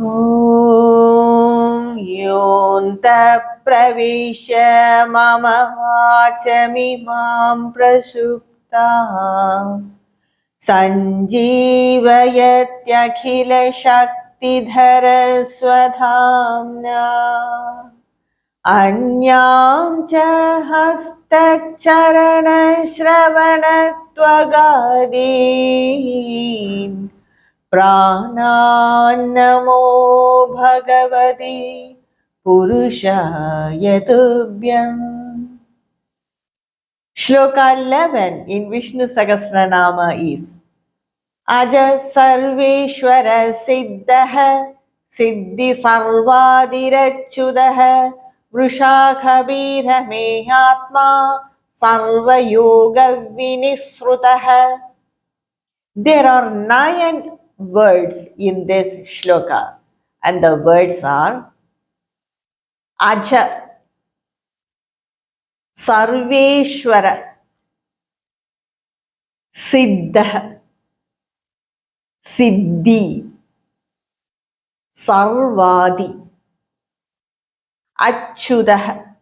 ॐ योऽन्तः प्रविश्य मम वाचमिमां प्रसुप्ताः सञ्जीवयत्यखिलशक्तिधरस्वधाम्ना अन्यां च हस्तचरणश्रवणत्वगादीन् प्राणान्नमो भगवति पुरुषाय तुभ्यम्. Shloka 11 in Vishnu Sahasranama is Aja Sarveshwara Siddha Siddhi Sarvadirachyudah Vrushakhabira Me Atma Sarva Yoga Vinisrutah. There are 9 words in this shloka, and the words are Aja Sarveshwara Siddha Siddhi Sarvadi Achyudah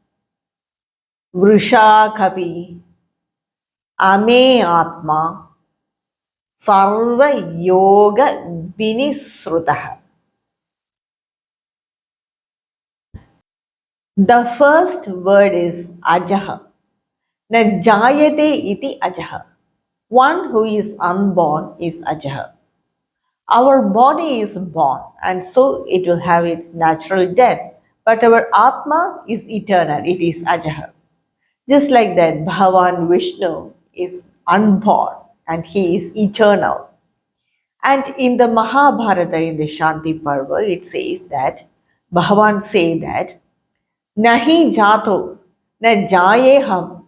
Vrushakhapi Ame Atma Sarva Yoga Vinisrutah. The first word is Ajaha. Na Jayate iti Ajaha. One who is unborn is Ajaha. Our body is born and so it will have its natural death. But our Atma is eternal. It is Ajaha. Just like that, Bhagavan Vishnu is unborn and he is eternal. And in the Mahabharata, in the Shanti Parva, it says that Bhagavan say that Nahi jato na jayeham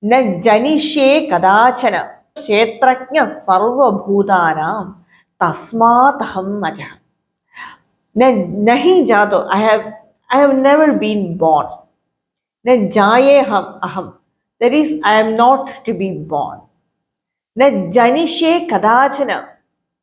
na janishe kadachana kshetrajna sarvabhutanam tasmataham ajah. Nahi jato, I have never been born. Na jayeham aham, that is, I am not to be born. Na janishe kadachana,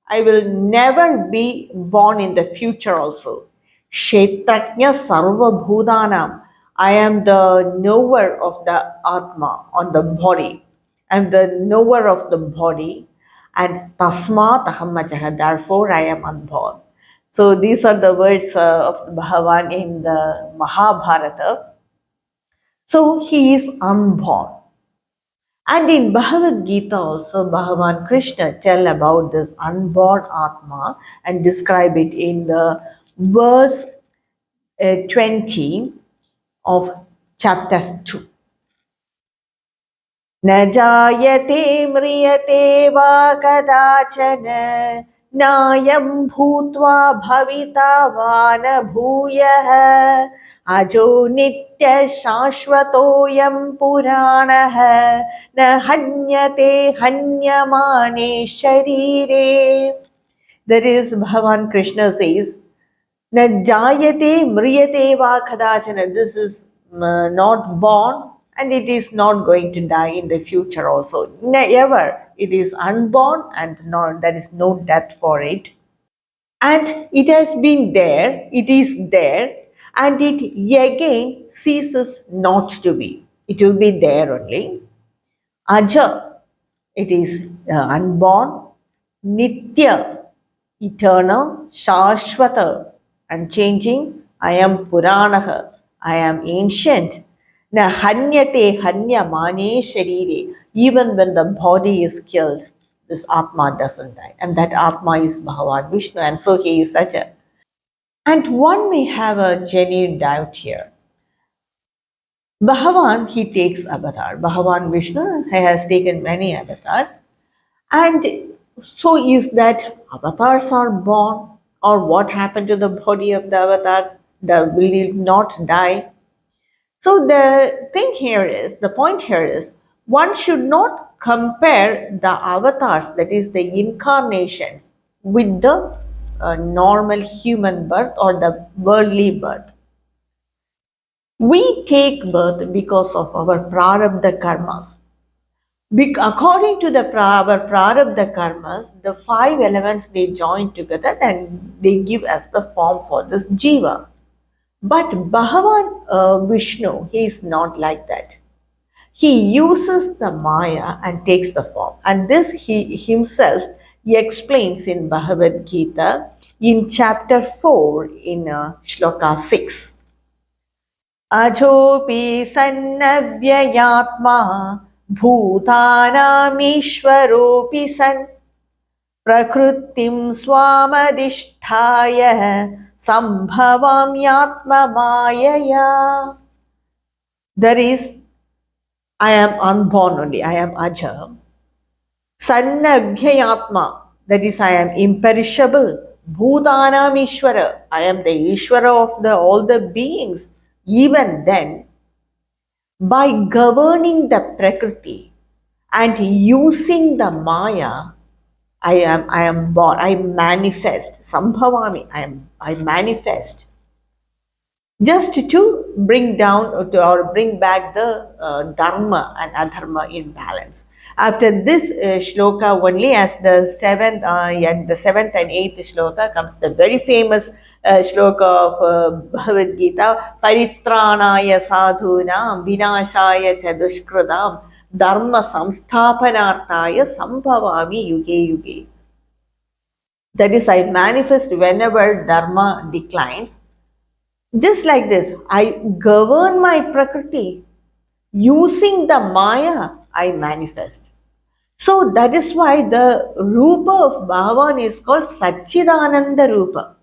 I will never be born in the future also. Kshetrajna sarva bhutanam, I am the knower of the Atma, on the body. I am the knower of the body, and tasmat ahamajaha, therefore I am unborn. So these are the words of Bhagavan in the Mahabharata. So he is unborn. And in Bhagavad Gita also, Bhagavan Krishna tell about this unborn Atma and describe it in the verse 20 of chapter 2. न जायते म्रियते वा कदाचन नायं भूत्वा भविता वा न भूयः अजो नित्य शाश्वतोऽयं पुराणः न हन्यते हन्यमाने शरीरे. That is, Bhagavan Krishna says, na jayate mriyate va kadachana. This is not born and it is not going to die in the future also. Never. It is unborn and there is no death for it. And it has been there, it is there, and it again ceases not to be. It will be there only. Aja, it is unborn. Nitya, eternal. Shashvata, unchanging. I am Puranaha, I am ancient. Na hanyate hanyamane sharire. Even when the body is killed, this Atma doesn't die. And that Atma is Bhagavan Vishnu, and so he is such a. And one may have a genuine doubt here. Bhagavan, he takes avatar. Bhagavan Vishnu has taken many avatars. And so is that avatars are born, or what happened to the body of the avatars? Will it not die? So the point here is, one should not compare the avatars, that is the incarnations, with the normal human birth or the worldly birth. We take birth because of our prarabdha karmas. According to the our prarabdha karmas, the five elements they join together and they give us the form for this jiva. But Bhagavan Vishnu, he is not like that. He uses the Maya and takes the form. And this he himself he explains in Bhagavad Gita in chapter 4 in Shloka 6. Ajopi sannavyayatma bhutanamishwaropi san prakritim swamadisthaya sambhavam mayaya. That is, I am unborn only, I am Aja. Sannabhyayatma, that is, I am imperishable. Bhutanam Ishvara, I am the Ishvara of all the beings. Even then, by governing the Prakriti and using the Maya, I am born, I manifest. Sambhavami, I manifest. Just to bring down or bring back the dharma and adharma in balance. After this shloka only, as the seventh and eighth shloka comes the very famous shloka of Bhagavad Gita, Paritranaya sadhunam vinashaya cha dushkridam dharma samsthapanarthaya sambhavami yuge yuge. That is, I manifest whenever dharma declines. Just like this, I govern my Prakriti. Using the Maya, I manifest. So that is why the Rupa of Bhagavan is called Satchidananda Rupa.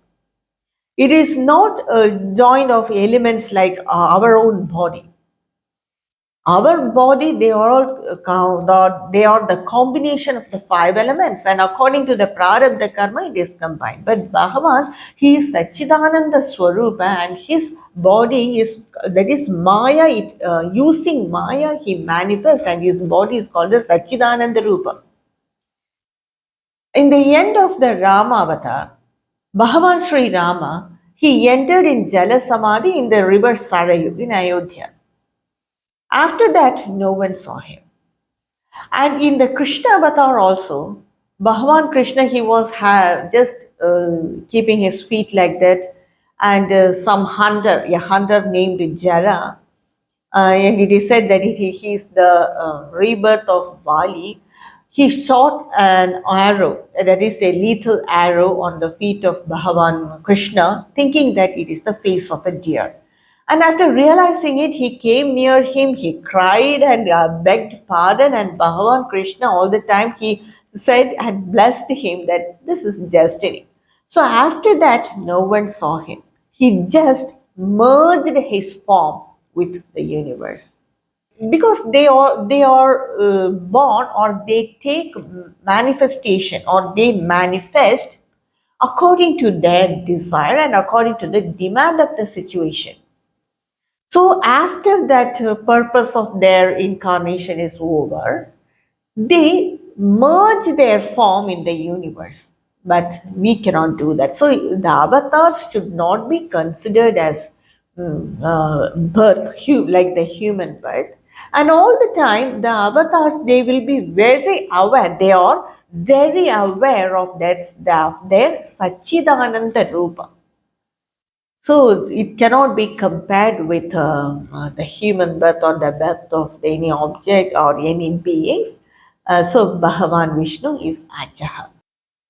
It is not a joint of elements like our own body. Our body, they are all they are the combination of the five elements, and according to the prarabdha karma, it is combined. But Bhagavan, he is Satchidananda Swarupa, and his body is that is Maya. Using Maya, he manifests, and his body is called the Satchidananda Rupa. In the end of the Rama avatar, Bhagavan Sri Rama, he entered in Jala Samadhi in the river Sarayu in Ayodhya. After that, no one saw him. And in the Krishna avatar also, Bhagavan Krishna, he was just keeping his feet like that, and some hunter, a hunter named Jara, and it is said that he is the rebirth of Bali. He shot an arrow, that is a lethal arrow, on the feet of Bhagavan Krishna, thinking that it is the face of a deer. And after realizing it, he came near him, he cried and begged pardon, and Bhagavan Krishna, all the time, he said and blessed him that this is destiny. So after that, no one saw him. He just merged his form with the universe, because they are born, or they take manifestation, or they manifest according to their desire and according to the demand of the situation. So after that purpose of their incarnation is over, they merge their form in the universe. But we cannot do that. So the avatars should not be considered as birth, like the human birth. And all the time, the avatars, they will be very aware. They are very aware of their Satchidananda Rupa. So it cannot be compared with the human birth or the birth of any object or any beings. So Bhagavan Vishnu is Ajaha.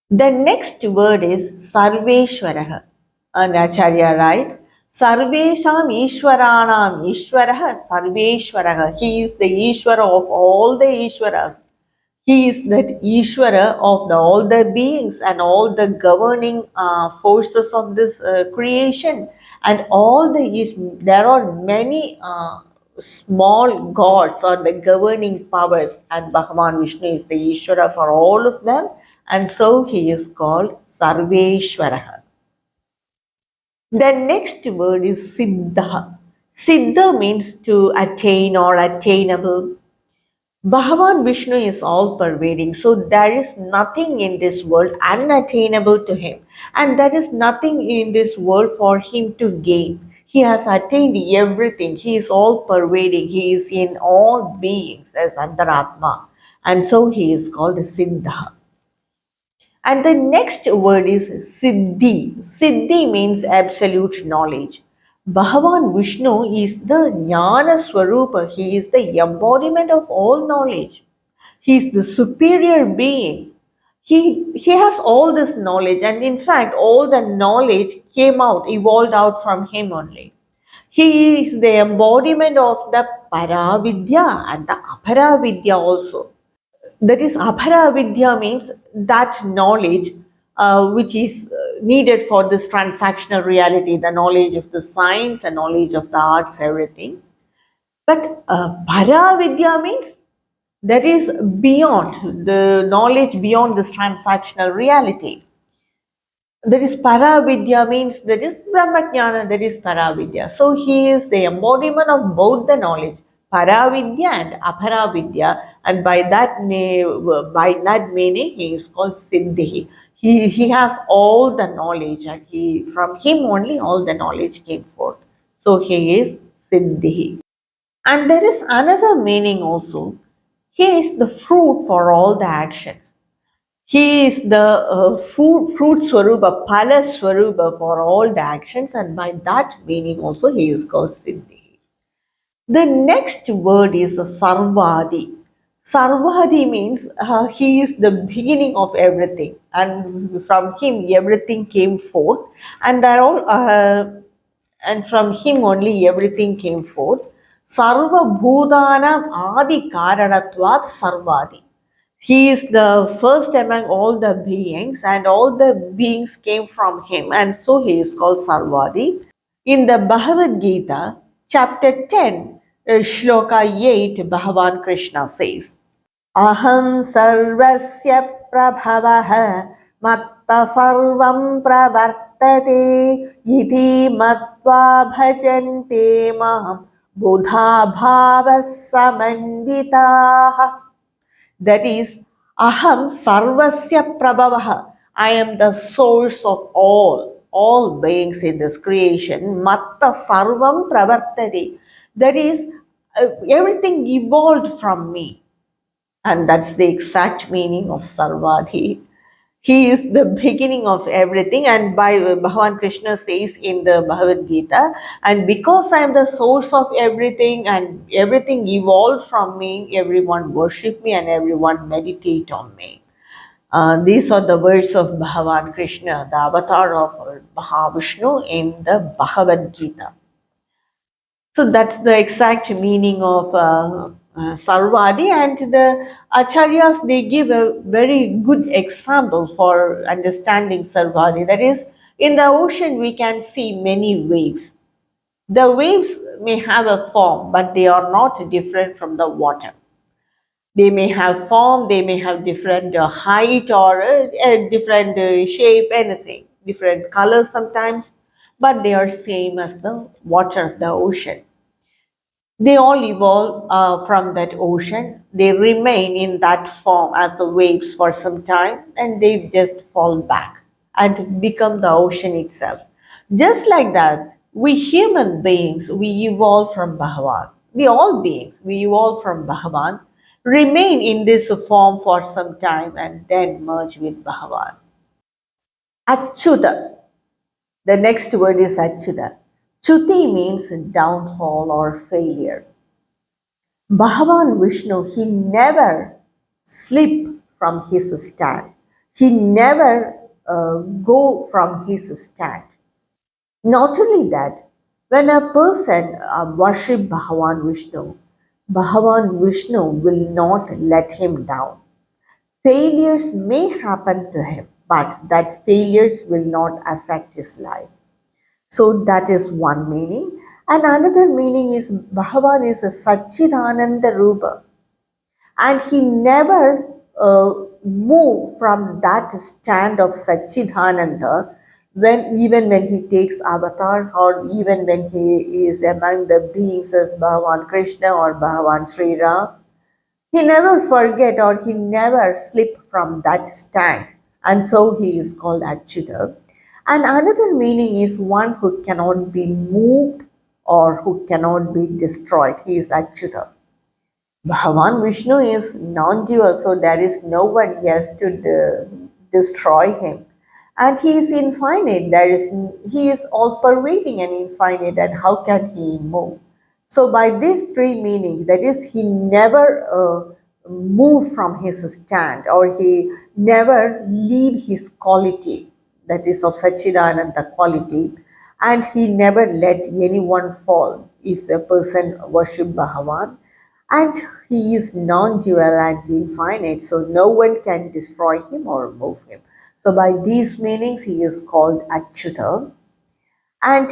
The next word is Sarveshwaraha. And Acharya writes, Sarvesham Ishwaranam Ishwaraha Sarveshwaraha. He is the Ishwara of all the Ishwaras. He is that Ishvara of all the beings and all the governing forces of this creation. And there are many small gods or the governing powers, and Bhagavan Vishnu is the Ishvara for all of them, and so he is called Sarveshwaraha. The next word is Siddha. Siddha means to attain or attainable. Bhagavan Vishnu is all pervading, so there is nothing in this world unattainable to him, and there is nothing in this world for him to gain. He has attained everything, he is all pervading, he is in all beings as Antaratma. and so he is called Siddha. And the next word is Siddhi. Siddhi means absolute knowledge. Bhagavan Vishnu is the Jnana Swarupa. He is the embodiment of all knowledge. He is the superior being. He has all this knowledge, and in fact, all the knowledge came out, evolved out from him only. He is the embodiment of the Paravidya and the Aparavidya also. That is, Abhara Vidya means that knowledge which is needed for this transactional reality, the knowledge of the science, the knowledge of the arts, everything. But Para Vidya means that is beyond the knowledge, beyond this transactional reality. That is Paravidya means that is Brahmajnana, that is Paravidya. So he is the embodiment of both the knowledge, Paravidya and Aparavidya, and by that meaning he is called Siddhi. He has all the knowledge, and from him only all the knowledge came forth. So he is Siddhi. And there is another meaning also. He is the fruit for all the actions. He is the fruit swarupa, pala swarupa for all the actions, and by that meaning also he is called Siddhi. The next word is Sarvadi. Sarvadi means he is the beginning of everything, and from him everything came forth, and there all and from him only everything came forth. Sarva Bhutanam Adi Karanatvat Sarvadi. He is the first among all the beings, and all the beings came from him, and so he is called Sarvadi. In the Bhagavad Gita, chapter 10, Shloka 8, Bhagavan Krishna says, Aham sarvasya prabhavah matta sarvam pravartate iti matva bhajante maham buddha bhava samanvitaha. That is, Aham Sarvasya Prabhavaha. I am the source of all beings in this creation. Matta Sarvam Pravartati. That is, everything evolved from me. And that's the exact meaning of Sarvadhi. He is the beginning of everything, and by Bhagavan Krishna says in the Bhagavad Gita, and because I am the source of everything and everything evolved from me, everyone worship me and everyone meditate on me. These are the words of Bhagavan Krishna, the avatar of Mahavishnu in the Bhagavad Gita. So that's the exact meaning of Sarvadi, and the Acharyas, they give a very good example for understanding Sarvadi. That is, in the ocean we can see many waves. The waves may have a form, but they are not different from the water. They may have form, they may have different height or different shape, anything, different colors sometimes, but they are same as the water, the ocean. They all evolve from that ocean. They remain in that form as the waves for some time, and they just fall back and become the ocean itself. Just like that, we human beings, we evolve from Bhagavan. We all beings, we evolve from Bhagavan, remain in this form for some time, and then merge with Bhagavan. Achyuta. The next word is Achyuta. Chuti means downfall or failure. Bhagavan Vishnu, he never slip from his stand. He never go from his stand. Not only that, when a person worship Bhagavan Vishnu will not let him down. Failures may happen to him, but that failures will not affect his life. So that is one meaning. And another meaning is Bhagavan is a Satchidananda Rupa, and he never move from that stand of Satchidananda even when he takes avatars, or even when he is among the beings as Bhagavan Krishna or Bhagavan Sri Ram. He never forget, or he never slip from that stand, and so he is called Achyuta. And another meaning is one who cannot be moved or who cannot be destroyed. He is Achyuta. Bhagavan Vishnu is non-dual, so there is no one else to destroy him. And he is infinite. He is all-pervading and infinite. And how can he move? So by these three meanings, that is, he never move from his stand, or he never leave his quality, that is of Sachidananda quality, and he never let anyone fall if a person worship Bhagavan, and he is non-dual and infinite, so no one can destroy him or remove him. So by these meanings, he is called Achyuta. And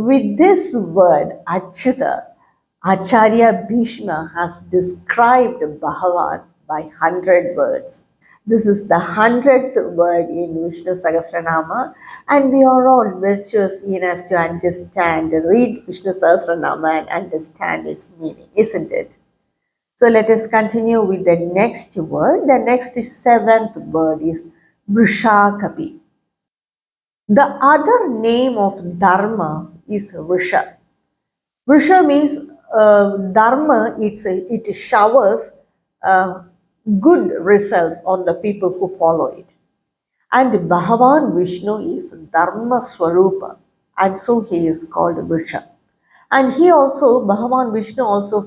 with this word, Achyuta, Acharya Bhishma has described Bhagavan by 100 words. This is the 100th word in Vishnu Sahasranama, and we are all virtuous enough to understand, read Vishnu Sahasranama and understand its meaning, isn't it? So let us continue with the next word. The next seventh word is Vrishakapi. The other name of Dharma is Vrisha. Vrisha means Dharma, it showers uh, good results on the people who follow it. And Bhagavan Vishnu is Dharma Swarupa, and so he is called Vrisha. And he also, Bhagavan Vishnu also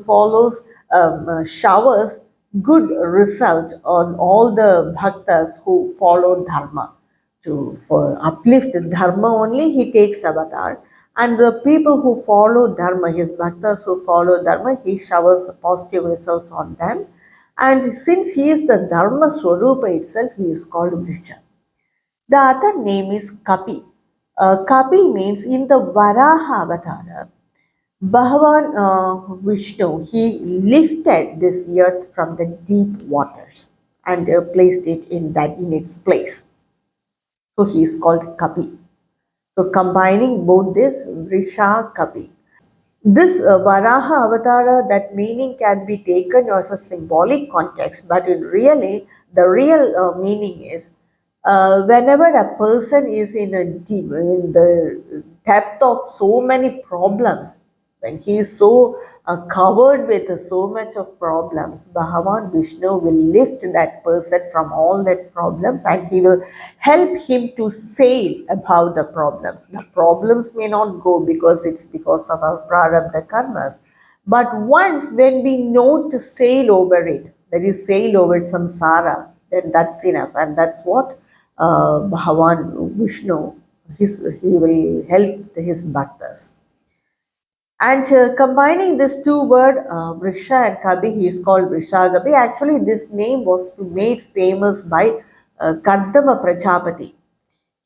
showers good results on all the bhaktas who follow Dharma. For uplift Dharma only, he takes avatar. And the people who follow Dharma, his bhaktas who follow Dharma, he showers positive results on them. And since he is the Dharma Swarupa itself, he is called Vrisha. The other name is Kapi. Kapi means in the Varaha Avatara, Bhagavan Vishnu, he lifted this earth from the deep waters and placed it in its place. So he is called Kapi. So combining both this, Vrisha Kapi. This Varaha Avatara, that meaning can be taken as a symbolic context, but the real meaning is whenever a person is in the depth of so many problems, when he is so covered with so much of problems, Bhagavan Vishnu will lift that person from all that problems, and he will help him to sail above the problems. The problems may not go because it's because of our prarabdha karmas. But once when we know to sail over it, that is sail over samsara, then that's enough. And that's what Bhagavan Vishnu, he will help his bhaktas. And combining these two words, Vriksha and Kabi, he is called Vrishagabi. Actually, this name was made famous by Kardama Prajapati.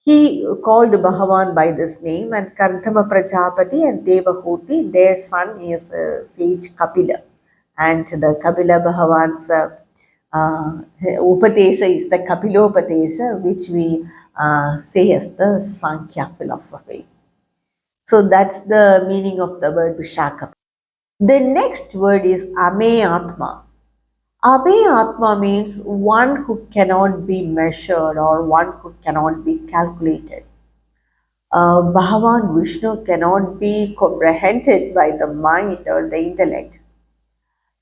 He called Bhagavan by this name, and Kardama Prajapati and Devahuti, their son is sage Kapila. And the Kapila Bhagavan's Upatesa is the Kapilopatesa, which we say as the Sankhya philosophy. So that's the meaning of the word Vishaka. The next word is Ame Atma. Ame Atma means one who cannot be measured or one who cannot be calculated. Bhagavan Vishnu cannot be comprehended by the mind or the intellect.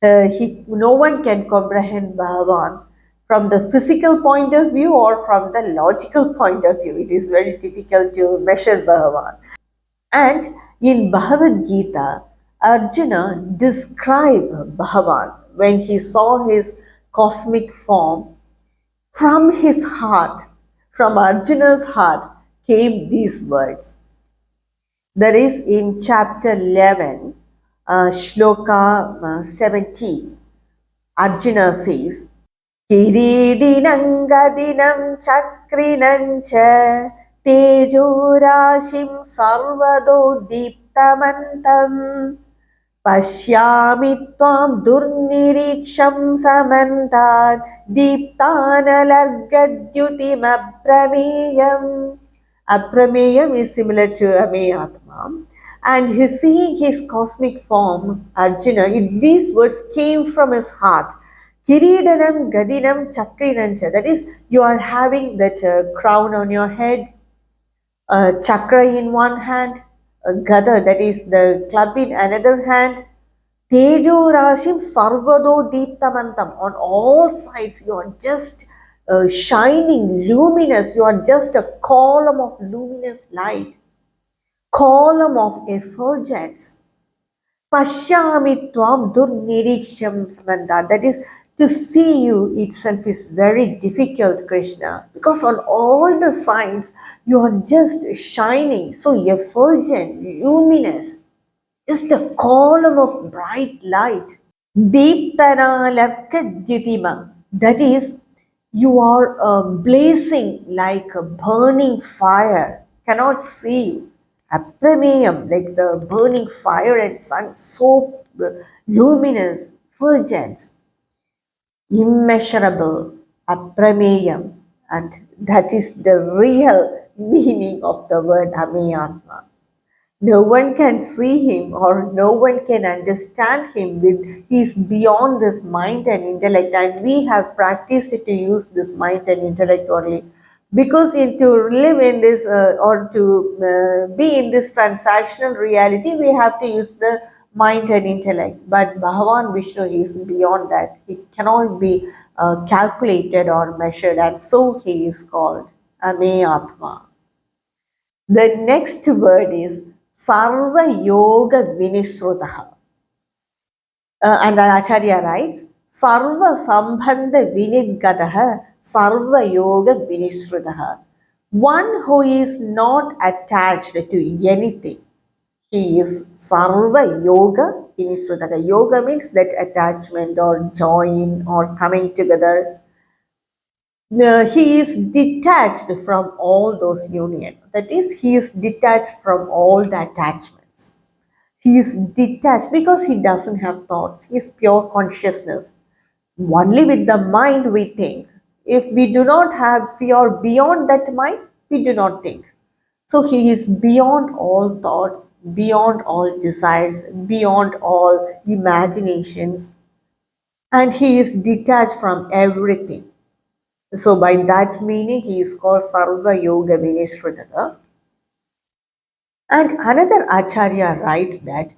No one can comprehend Bhagavan from the physical point of view or from the logical point of view. It is very difficult to measure Bhagavan. And in Bhagavad Gita, Arjuna described Bhagavan when he saw his cosmic form. From his heart, from Arjuna's heart, came these words. That is in chapter 11, Sloka 17. Arjuna says, Kiridinam gadinam chakrinam cha tejorashim sarvado deeptamantam Pashyami tvam durniriksham samantat deeptanalargadyutim aprameyam. Aprameyam is similar to Ameyatma. And he's seeing his cosmic form, Arjuna, these words came from his heart. Kiridanam gadinam chakrinancha. That is, you are having that crown on your head, a chakra in one hand, a gada, that is the club in another hand, Tejo Rashim Sarvado Deeptamantam. On all sides, you are just shining, luminous. You are just a column of luminous light, column of effulgence. Pashyami Tvam Durniriksham Samanta. That is, to see you itself is very difficult, Krishna, because on all the sides you are just shining, so effulgent, luminous, just a column of bright light. Deeptanalakadyitima. That is, you are blazing like a burning fire. Cannot see you. Aprameyam, like the burning fire and sun, so luminous, fulgence, immeasurable, aprameyam. And that is the real meaning of the word Ameyatma. No one can see him or no one can understand him with he is beyond this mind and intellect, and we have practiced to use this mind and intellect only because to live in this or to be in this transactional reality we have to use the mind and intellect, but Bhagavan Vishnu is beyond that. He cannot be calculated or measured, and so he is called Ame Atma. The next word is Sarva Yoga Vinisrutaha. And Acharya writes, Sarva Sambandha Vinidgataha Sarva Yoga Vinisrutaha. One who is not attached to anything. He is Sarva Yoga Vinisrutaha. Yoga means that attachment or join or coming together. He is detached from all those union. That is, he is detached from all the attachments. He is detached because he doesn't have thoughts. He is pure consciousness. Only with the mind we think. If we do not have fear beyond that mind, we do not think. So he is beyond all thoughts, beyond all desires, beyond all imaginations, and he is detached from everything. So by that meaning, he is called Sarva Yoga Vinishradana. And another Acharya writes that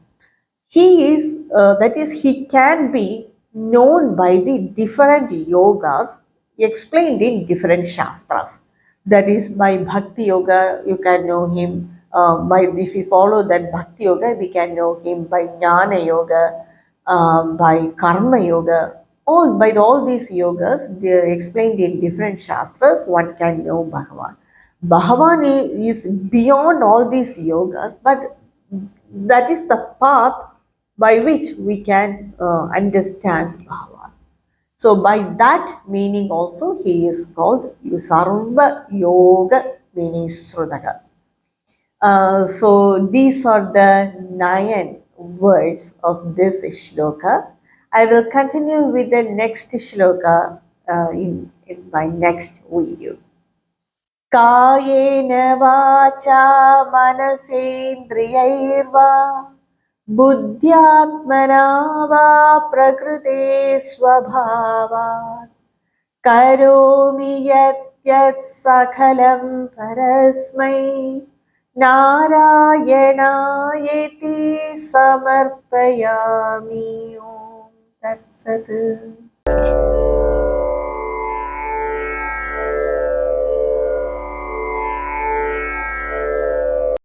he is, that is, he can be known by the different yogas explained in different shastras. That is, by Bhakti Yoga, you can know him. By if we follow that Bhakti Yoga, we can know him by Jnana Yoga, by Karma Yoga. All these yogas, they are explained in different shastras. One can know Bhagavan. Bhagavan is beyond all these yogas, but that is the path by which we can understand Bhagavan. So, by that meaning also, he is called Sarva Yoga Vinisrudaka. So, these are the 9 words of this shloka. I will continue with the next shloka in my next video. कायेन वाचा मनसेन्द्रियैर्वा बुद्ध्यात्मना वा प्रकृते स्वभावात् करोमि यत् सकलं परस्मै नारायणायेति समर्पयामि। ॐ तत्सत्।